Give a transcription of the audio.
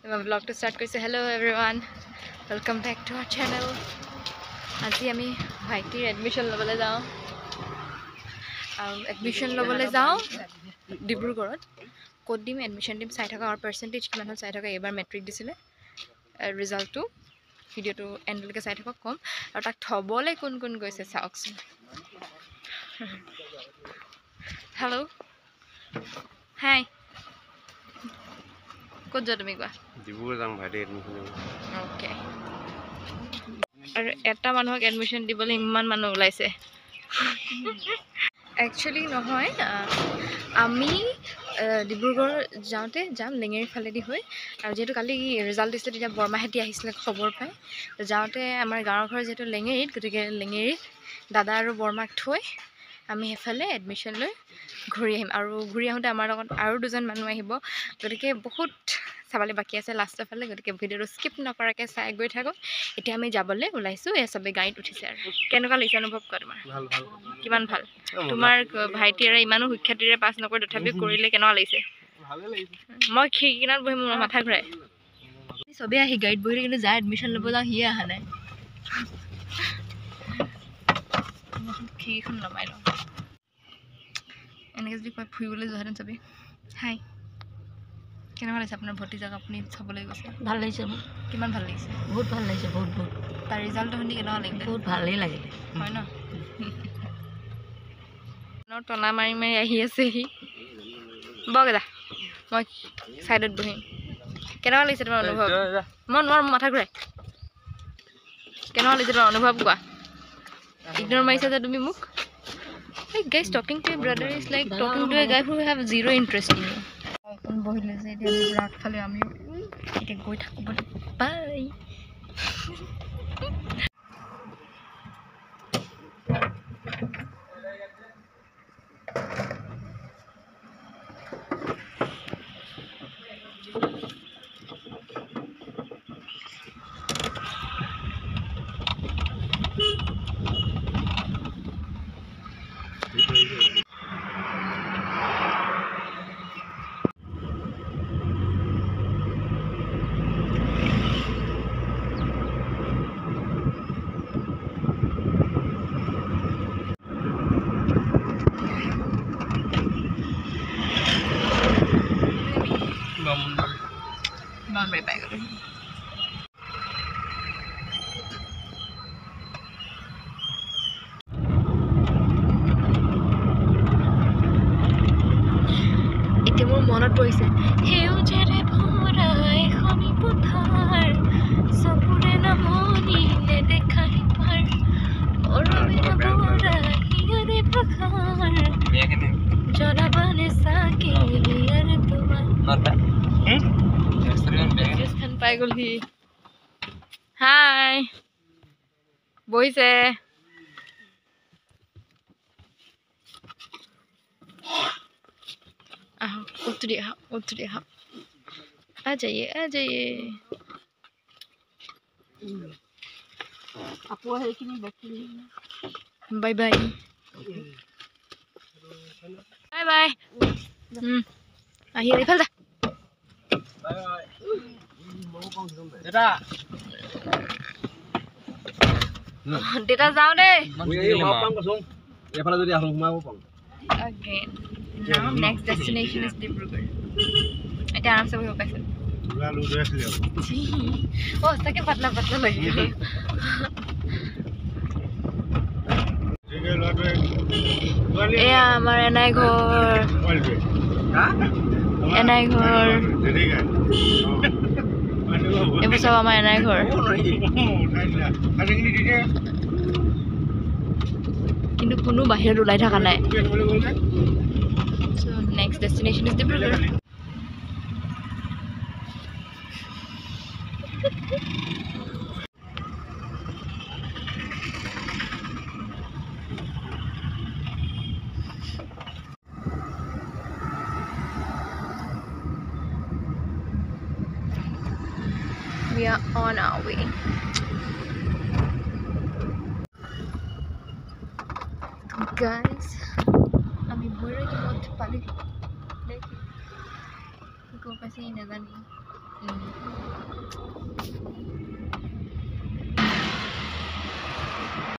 मैं ब्लॉग तो स्टार्ट कर hello everyone welcome back to our channel आज आमी भाइटिर एडमिशन लबले जाओ डिब्रुगढ़ कत दिम एडमिशन दिम चाइ थका और पार्सेंटेज किमान हल चाइ थका एबार मेट्रिक दिसिले रिजल्ट तो भिडिओ तो एंडलके चाइ थका कम और ताक थबले कोन कोन गइसे चाओकसोन हेलो हाय कत जा तुम क्या डिब्रुगढ़ जाम भाइटे एडमिशन ओके और एटा मानुहक एडमिशन दिबले इमान मानु ओलाइसे एक्चुअली নহয় আমি ডিব্ৰুগড় যাওঁতে যাম লেঙেৰী ফালেদি হৈ আৰু যেহেতু কালি ৰিজাল্ট দিছে তেতিয়া বৰমাহেতি আহিছিলে খবৰ পাই যাওঁতে আমাৰ গাঁৱৰ ঘৰ যেহেতু লেঙেৰীত গতিকে লেঙেৰীত দাদা আৰু বৰমাক থৈ আমি হেফালে এডমিশ্যন লৈ ঘূৰি আহিম আৰু ঘূৰি আহোঁতে আমাৰ লগত আৰু দুজন মানুহ আহিব গতিকে বহুত চাবলৈ বাকী আছে লাষ্টৰ ফালে গতিকে ভিডিঅ'টো স্কিপ নকৰাকৈ চাই গৈ থাকক এতিয়া আমি যাবলৈ ওলাইছোঁ এই চবে গাড়ীত উঠিছে আৰু কেনেকুৱা লাগিছে অনুভৱ কৰা তোমাৰ ভাল ভাল কিমান ভাল তোমাৰ ভাইটিৰে ইমানো সুখ্যাতিৰে পাছ নকৰি তথাপি কৰিলে কেনেকুৱা লাগিছে ভালে লাগিছে মই খিৰিকীনাত বহি মোৰ মাথা ঘূৰাই চবেই আহি গাড়ীত বহি কিন্তু যাই এডমিশ্যন ল'ব যাওঁ সিয়ে অহা নাই খিৰিকীখন নমাই লওঁ এনেকৈ যদি কয় ফুৰিবলৈ যোৱাহেঁতেন চবেই হাই কেনেকুৱা লাগিছে আপোনাৰ ভতিজাক আপুনি চাবলৈ গৈছে ভাল লাগিছে কিমান ভাল লাগিছে বহুত ভাল লাগিছে বহুত বহুত তাৰ ৰিজাল্টটো শুনি কেনেকুৱা লাগিলে বহুত ভালেই লাগিলে হয় ন টনা মাৰি মাৰি আহি আছে সি বগ দা মই ছাইডত বহিম কেনেকুৱা লাগিছে তোমাৰ অনুভৱ মই নোৱাৰোঁ মাথা ঘূৰাই কেনেকুৱা লাগিছে তোমাৰ অনুভৱ কোৱা ইগনোৰ মাৰিছা যে তুমি মোক Like guys, talking to your brother is like talking to a guy who have zero interest in you. বহিলে যে এতিয়া আমি আগফালে আমি এতিয়া গৈ থাকোঁ বাই Boundary bag. এতিয়া মোৰ মনত পৰিছে সেউজেৰে ভৰা এখনি পথাৰ চকুৰে নামনিলে দেখা সিপাৰ অৰবিৰ ভৰা হিয়াৰে প্ৰখাৰ জলাবানে চাকি হিয়াৰে তোমাৰ স্থান পাই গ'ল সি হাই বহিছে आओ उतरिए आ जाइए আপু সেইখিনি বাকি बाय बाय बाय बाय আহিয়ে ইফাল যা বাই বাই এটা দেতা যাও দে এফালে যদি আহো ঘুমাব পাম again now next destination is Dibrugarh এটা আরাম से বহিব পাইছে লালু দেখিলে ও তাকে পাতলা পাতলা লাগি এয়া আমাৰ এনাই ঘৰ এনাই ঘৰ এইবোৰ চব আমাৰ এনাই ঘৰ কিন্তু কোনো বাহিৰত ওলাই থকা নাই so next destination is Dibrugarh we are on our way guys আমি বৈৰাগী মঠ পালি দেখি কো পাছে নাজানি